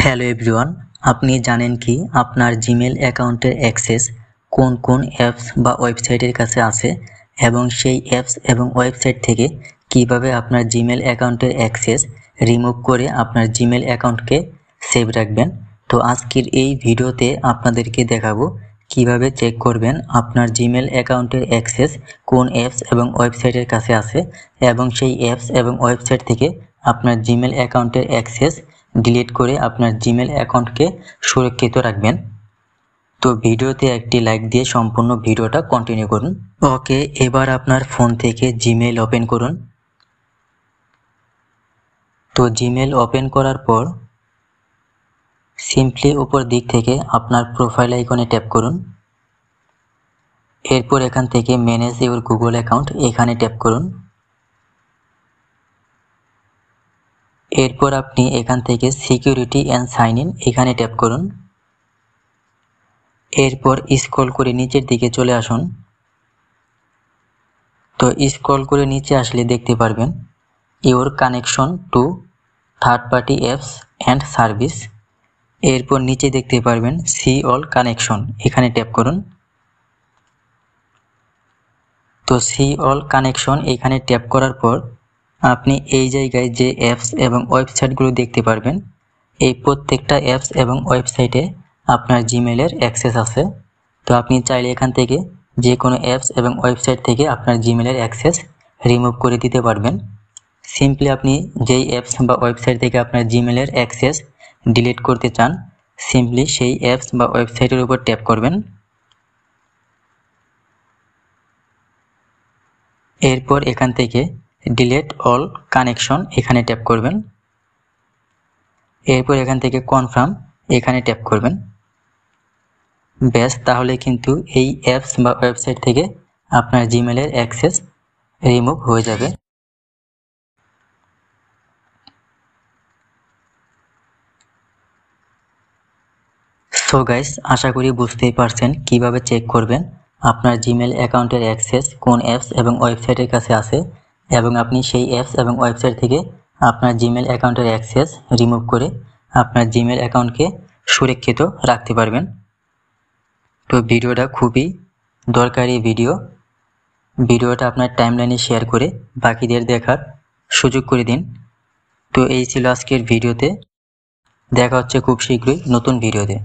Hello everyone, আপনি জানেন কি আপনার জিমেল অ্যাকাউন্টের অ্যাক্সেস কোন কোন অ্যাপস বা ওয়েবসাইটের কাছে আছে এবং সেই অ্যাপস এবং ওয়েবসাইট থেকে কিভাবে আপনার জিমেল অ্যাকাউন্টের অ্যাক্সেস রিমুভ করে আপনার জিমেল অ্যাকাউন্টকে সেভ রাখবেন। তো আজকের এই ভিডিওতে আপনাদেরকে দেখাবো কিভাবে চেক করবেন আপনার জিমেল অ্যাকাউন্টের অ্যাক্সেস কোন অ্যাপস এবং ওয়েবসাইটের কাছে আছে এবং সেই অ্যাপস এবং ওয়েবসাইট থেকে আপনার জিমেল অ্যাকাউন্টের অ্যাক্সেস ডিলিট করে আপনার জিমেল অ্যাকাউন্টকে সুরক্ষিত রাখবেন। তো ভিডিওতে একটি লাইক দিয়ে সম্পূর্ণ ভিডিওটা কন্টিনিউ করুন। ওকে, এবার আপনার ফোন থেকে জিমেল ওপেন করুন। তো জিমেল ওপেন করার পর সিম্পলি উপর দিক থেকে আপনার প্রোফাইল আইকনে ট্যাপ করুন। এরপর এখান থেকে ম্যানেজ ইউর গুগল অ্যাকাউন্ট এখানে ট্যাপ করুন। এরপর আপনি এখান থেকে সিকিউরিটি অ্যান্ড সাইন ইন এখানে ট্যাপ করুন। এরপর স্ক্রল করে নিচের দিকে চলে আসুন। তো স্ক্রল করে নিচে আসলে দেখতে পারবেন your connection to third party apps and service. এরপর নিচে দেখতে পারবেন সি অল কানেকশন এখানে ট্যাপ করুন। তো সি অল কানেকশন এখানে ট্যাপ করার পর আপনি এই জায়গায় যে অ্যাপস এবং ওয়েবসাইটগুলো দেখতে পারবেন, এই প্রত্যেকটা অ্যাপস এবং ওয়েবসাইটে আপনার জিমেলের অ্যাক্সেস আছে। তো আপনি চাইলে এখান থেকে যে কোনো অ্যাপস এবং ওয়েবসাইট থেকে আপনার জিমেলের অ্যাক্সেস রিমুভ করে দিতে পারবেন। সিম্পলি আপনি যেই অ্যাপস বা ওয়েবসাইট থেকে আপনার জিমেলের অ্যাক্সেস ডিলিট করতে চান, সিম্পলি সেই অ্যাপস বা ওয়েবসাইটের উপর ট্যাপ করবেন। এরপর এখান থেকে ডিলিট অল কানেকশন এখানে ট্যাপ করবেন। এরপর এখান থেকে কনফার্ম এখানে ট্যাপ করবেন। ব্যাস, তাহলে কিন্তু এই অ্যাপস বা ওয়েবসাইট থেকে আপনার জিমেলের অ্যাক্সেস রিমুভ হয়ে যাবে। সো গাইস, আশা করি বুঝতেই পারছেন কিভাবে চেক করবেন আপনার জিমেল অ্যাকাউন্টের অ্যাক্সেস কোন অ্যাপস এবং ওয়েবসাইটের কাছে আছে এবং আপনি সেই অ্যাপস এবং ওয়েবসাইট থেকে আপনার জিমেল অ্যাকাউন্টের অ্যাক্সেস রিমুভ করে আপনার জিমেল অ্যাকাউন্টকে সুরক্ষিত রাখতে পারবেন। তো ভিডিওটা খুবই দরকারি ভিডিওটা আপনার টাইমলাইনে শেয়ার করে বাকিদের দেখার সুযোগ করে দিন। তো এই ছিল আজকের ভিডিওতে, দেখা হচ্ছে খুব শীঘ্রই নতুন ভিডিওতে।